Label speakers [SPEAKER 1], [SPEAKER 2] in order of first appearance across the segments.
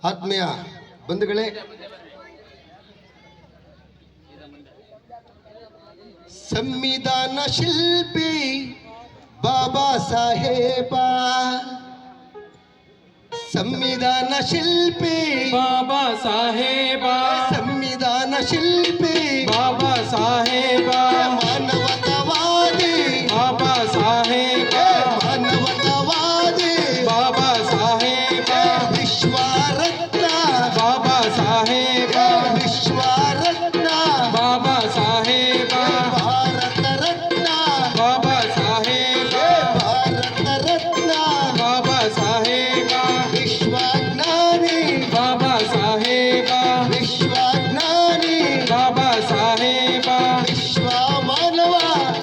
[SPEAKER 1] ಆತ್ಮೀಯ ಬಂಧುಗಳೇ, ಸಂವಿಧಾನ ಶಿಲ್ಪಿ ಬಾಬಾ ಸಾಹೇಬ, ಸಂವಿಧಾನ ಶಿಲ್ಪಿ
[SPEAKER 2] ಬಾಬಾ ಸಾಹೇಬ,
[SPEAKER 1] ಸಂವಿಧಾನ ಶಿಲ್ಪಿ
[SPEAKER 2] ಬಾಬಾ ಸಾಹೇಬ,
[SPEAKER 1] ಮಾನವತಾವಾದಿ
[SPEAKER 2] ಬಾಬಾ ಸಾಹೇಬ,
[SPEAKER 1] ಮಾನವತಾವಾದಿ
[SPEAKER 2] ಬಾಬಾ ಸಾಹೇಬ,
[SPEAKER 1] ವಿಶ್ವರತ್ನ
[SPEAKER 2] ಬಾಬಾ ಸಾಹೇಬ,
[SPEAKER 1] ವಿಶ್ವರತ್ನ
[SPEAKER 2] ಬಾಬಾ ಸಾಹೇಬ,
[SPEAKER 1] ಭಾರತ ರತ್ನ
[SPEAKER 2] ಬಾಬಾ ಸಾಹೇಬ,
[SPEAKER 1] ಭಾರತ ರತ್ನ
[SPEAKER 2] ಬಾಬಾ ಸಾಹೇಬ,
[SPEAKER 1] ವಿಶ್ವಜ್ಞಾನಿ
[SPEAKER 2] ಬಾಬಾ ಸಾಹೇಬ,
[SPEAKER 1] ವಿಶ್ವಜ್ಞಾನಿ
[SPEAKER 2] ಬಾಬಾ ಸಾಹೇಬ,
[SPEAKER 1] ವಿಶ್ವ ಮಾನವ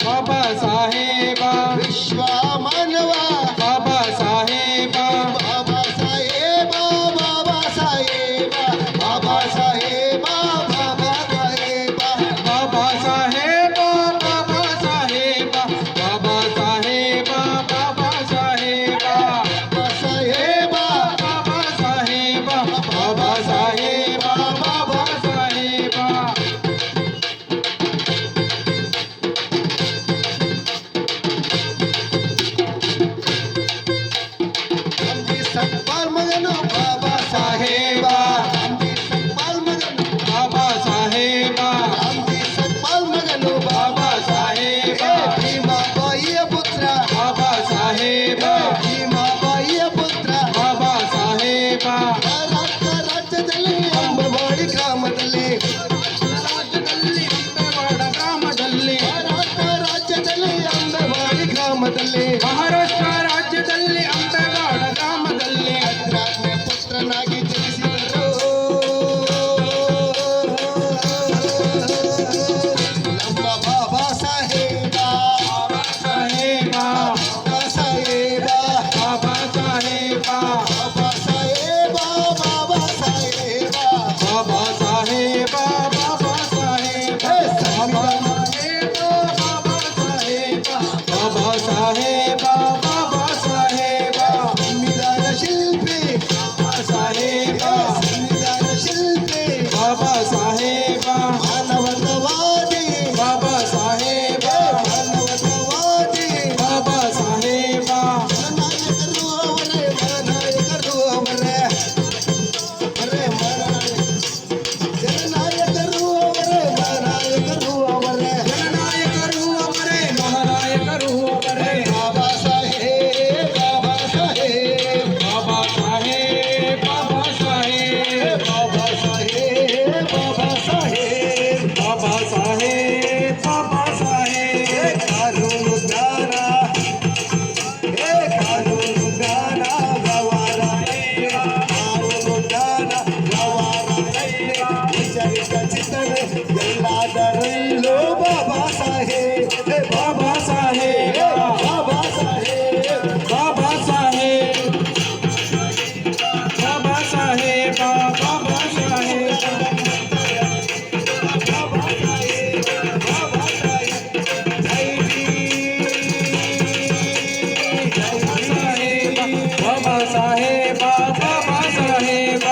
[SPEAKER 2] ಬಾಬಾ ಸಾಹೇಬ,
[SPEAKER 1] ವಿಶ್ವ ಮಾನವ
[SPEAKER 2] ಬಾಬಾ ಸಾಹೇಬ,
[SPEAKER 1] ಬಾಬಾ ಸಾಹೇಬ ಬಾಬಾ ಸಾಹೇಬ ಬಾಬಾ ಸಾಹೇಬ ಬಾಬಾ ಸಾಹೇಬ
[SPEAKER 2] ಬಾಬಾ ಸಾಹೇಬ, ಬಾಬಾ ಸಾಹೇಬ, ಬಾಬಾ ಸಾಹೇಬ, ಬಾಬಾ ಸಾಹೇಬ,
[SPEAKER 1] ಬಾಬಾ ಸಾಹೇಬ
[SPEAKER 2] ಬಾಬಾ ಸಾಹೇಬ, ಬಾಬಾ ಸಾಹೇಬ, ಬಾಬಾ ಸಾಹೇಬ.
[SPEAKER 1] ಅಂದಿ ಸಕ್ಪಾಲ್ ಮಗನು ಬಾಬಾ ಸಾಹೇಬ, ಅಂದಿ ಸಕ್ಪಾಲ್ ಮಗನು
[SPEAKER 2] ಬಾಬಾ ಸಾಹೇಬ,
[SPEAKER 1] ಅಂದಿ ಸಕ್ಪಾಲ್ ಮಗನು ಬಾಬಾ
[SPEAKER 2] ಸಾಹೇಬ,
[SPEAKER 1] ಭೀಮಾಬಾಯಿಯ ಪುತ್ರ
[SPEAKER 2] ಬಾಬಾ ಸಾಹೇಬ,
[SPEAKER 1] ಭೀಮಾಬಾಯಿಯ ಪುತ್ರ
[SPEAKER 2] ಬಾಬಾ ಸಾಹೇಬ,
[SPEAKER 1] ಮಹಾರಾಷ್ಟ್ರ ರಾಜ್ಯದಲ್ಲಿ ಅಂಬವಾಡಿ ಗ್ರಾಮದಲ್ಲಿ
[SPEAKER 2] ರಾಜ್ಯದಲ್ಲಿ ಅಂಬೇವಾಡ ಗ್ರಾಮದಲ್ಲಿ,
[SPEAKER 1] ಮಹಾರಾಷ್ಟ್ರ ರಾಜ್ಯದಲ್ಲಿ ಅಂಬವಾಡಿ ಗ್ರಾಮದಲ್ಲಿ
[SPEAKER 2] ಮಹಾರಾಷ್ಟ್ರ ರಾಜ್ಯದಲ್ಲಿ ಅಂಬೇವಾಡ ಗ್ರಾಮದಲ್ಲಿ
[SPEAKER 1] ಅಧ್ಯಾತ್ಮ ಪುತ್ರನಾಗಿ ಜನಿಸಿದರು ನಮ್ಮ ಬಾಬಾ ಸಾಹೇಬ,
[SPEAKER 2] ಬಾಬಾ ಸಾಹೇಬ,
[SPEAKER 1] ಬಾಬಾ ಸಾಹೇಬ,
[SPEAKER 2] ಬಾಬಾ ಸಾಹೇಬ,
[SPEAKER 1] ಬಾಬಾ ಸಾಹೇಬ, ಬಾಬಾ ಸಾಹೇಬ,
[SPEAKER 2] ಬಾಬಾ ಸಾಹೇಬ, ಬಾಬಾ ಸಾಹೇಬ,
[SPEAKER 1] ಹೇ
[SPEAKER 2] ಬಾಬಾ
[SPEAKER 1] ಸಂವಿಧಾನ
[SPEAKER 2] ಸಾಹೇಬ, ಬಾಬಾ ಸಾಹೇಬ, ಬಾಬಾ ಸಾಹೇಬ,
[SPEAKER 1] ಸಂವಿಧಾನ ಶಿಲ್ಪಿ
[SPEAKER 2] ಬಾಬಾ ಸಾಹೇಬ,
[SPEAKER 1] ಸಂವಿಧಾನ ಶಿಲ್ಪಿ
[SPEAKER 2] ಬಾಬಾ ಸಾಹೇಬ,
[SPEAKER 1] ಮಾನವತಾವಾದಿ
[SPEAKER 2] ಬಾಬಾ ಸಾಹೇಬ,
[SPEAKER 1] ಮಾನವತಾವಾದಿ
[SPEAKER 2] ಬಾಬಾ ಸಾಹೇಬ,
[SPEAKER 1] ನಾಯಕರು ಅವರೇ ಮಹಾನಾಯಕರು ಅವರೇ ಅವರೇ ಜನನಾಯಕರು ಅವರೇ ಮಹಾನಾಯಕರು ಅವರೇ
[SPEAKER 2] ಜನನಾಯಕರು ಅವರೇ, ಮಹಾನಾಯಕರು ಅವರೇ,
[SPEAKER 1] ಬಾಬಾ ಸಾಹೇಬ್ ಬಾಬಾ ಸಾಹೇಬ್
[SPEAKER 2] ಬಾಬಾ ಸಾಹೇಬ್, ಬಾಬಾ ಸಾಹೇಬ್,
[SPEAKER 1] ಬಾಬಾ ಸಾಹೇಬ್ ಬಾಬಾ ಸಾಹೇಬ್
[SPEAKER 2] ಬಾಬಾ ಸಾಹೇಬ್, ಬಾಬಾ ಸಾಹೇಬ್.
[SPEAKER 1] ಕಾನೂನು ಜ್ಞಾನ ಕಾನೂನು ಜ್ಞಾನ ವ್ಯವಹಾರ ಕಾನೂನು ಜ್ಞಾನ ವ್ಯವಹಾರ ವಿಚಾರಿತ ಚಿಂತನೆ ಎಲ್ಲದರಲ್ಲೂ ಬಾಬಾ ಸಾಹೇಬ್
[SPEAKER 2] ಬಾಬಾ ಸಾಹೇಬ್,
[SPEAKER 1] ಬಾಬಾ ಸಾಹೇಬ್
[SPEAKER 2] ಬಾಬಾ ಸಾಹೇಬ್, ಬಾಬಾ ಸಾಹೇಬ, ಬಾಬಾ ಸಾಹೇಬ,
[SPEAKER 1] ಬಾಬಾ ಸಾಹೇಬ್ ಬಾಬಾ ಸಾಹೇಬ್ ಜೈ
[SPEAKER 2] ಬಾಬಾ ಸಾಹೇಬ, ಬಾಬಾ ಸಾಹೇಬ,